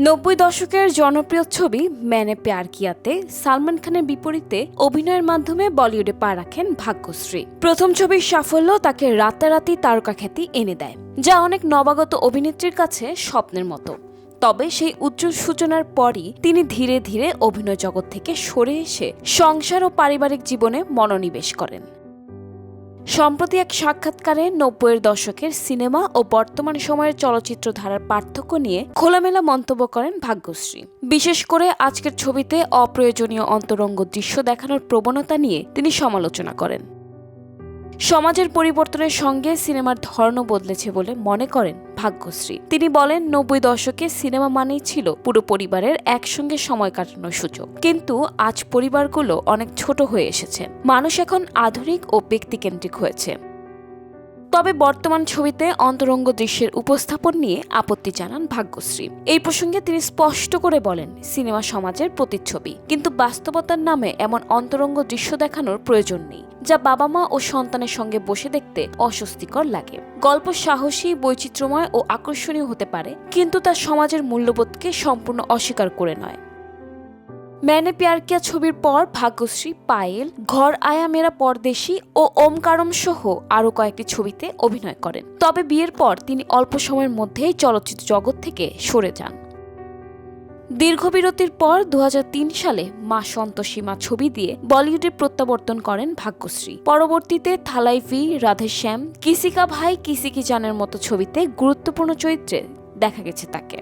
90 দশকের জনপ্রিয় ছবি मैंने प्यार कियाতে সালমান খানের বিপরীতে অভিনয়ের মাধ্যমে বলিউডে পা রাখেন ভাগ্যশ্রী। প্রথম ছবির সাফল্য তাকে রাতারাতি তারকা খ্যাতি এনে দেয়, যা অনেক নবাগত অভিনেত্রীর কাছে স্বপ্নের মতো। তবে সেই উজ্জ্বল সূচনার পরই তিনি ধীরে ধীরে অভিনয় জগৎ থেকে সরে এসে সংসার ও পারিবারিক জীবনে মনোনিবেশ করেন। সম্প্রতি এক সাক্ষাৎকারে 90-এর দশকের সিনেমা ও বর্তমান সময়ের চলচ্চিত্র ধারার পার্থক্য নিয়ে খোলামেলা মন্তব্য করেন ভাগ্যশ্রী। বিশেষ করে আজকের ছবিতে অপ্রয়োজনীয় অন্তরঙ্গ দৃশ্য দেখানোর প্রবণতা নিয়ে তিনি সমালোচনা করেন। সমাজের পরিবর্তনের সঙ্গে সিনেমার ধরনও বদলেছে বলে মনে করেন ভাগ্যশ্রী। তিনি বলেন, 90 দশকে সিনেমা মানেই ছিল পুরো পরিবারের একসঙ্গে সময় কাটানোর সুযোগ, কিন্তু আজ পরিবারগুলো অনেক ছোট হয়ে এসেছে। মানুষ এখন আধুনিক ও ব্যক্তিকেন্দ্রিক হয়েছে। তবে বর্তমান ছবিতে অন্তরঙ্গ দৃশ্যের উপস্থাপন নিয়ে আপত্তি জানান ভাগ্যশ্রী। এই প্রসঙ্গে তিনি স্পষ্ট করে বলেন, সিনেমা সমাজের প্রতিচ্ছবি, কিন্তু বাস্তবতার নামে এমন অন্তরঙ্গ দৃশ্য দেখানোর প্রয়োজন নেই, যা বাবা মা ও সন্তানের সঙ্গে বসে দেখতে অস্বস্তিকর লাগে। গল্প সাহসী, বৈচিত্র্যময় ও আকর্ষণীয় হতে পারে, কিন্তু তা সমাজের মূল্যবোধকে সম্পূর্ণ অস্বীকার করে নয়। मैंने प्यार किया ছবির পর ভাগ্যশ্রী পায়েল, ঘর আয়া মেরা পরদেশী ও ওমকারম সহ আরও কয়েকটি ছবিতে অভিনয় করেন। তবে বিয়ের পর তিনি অল্প সময়ের মধ্যেই চলচ্চিত্র জগৎ থেকে সরে যান। দীর্ঘ বিরতির পর 2003 সালে মা সন্তোষীমা ছবি দিয়ে বলিউডে প্রত্যাবর্তন করেন ভাগ্যশ্রী। পরবর্তীতে থালাই ভি, রাধেশ্যাম, কিসি কা ভাই কিসি কি জানের মতো ছবিতে গুরুত্বপূর্ণ চরিত্রে দেখা গেছে তাকে।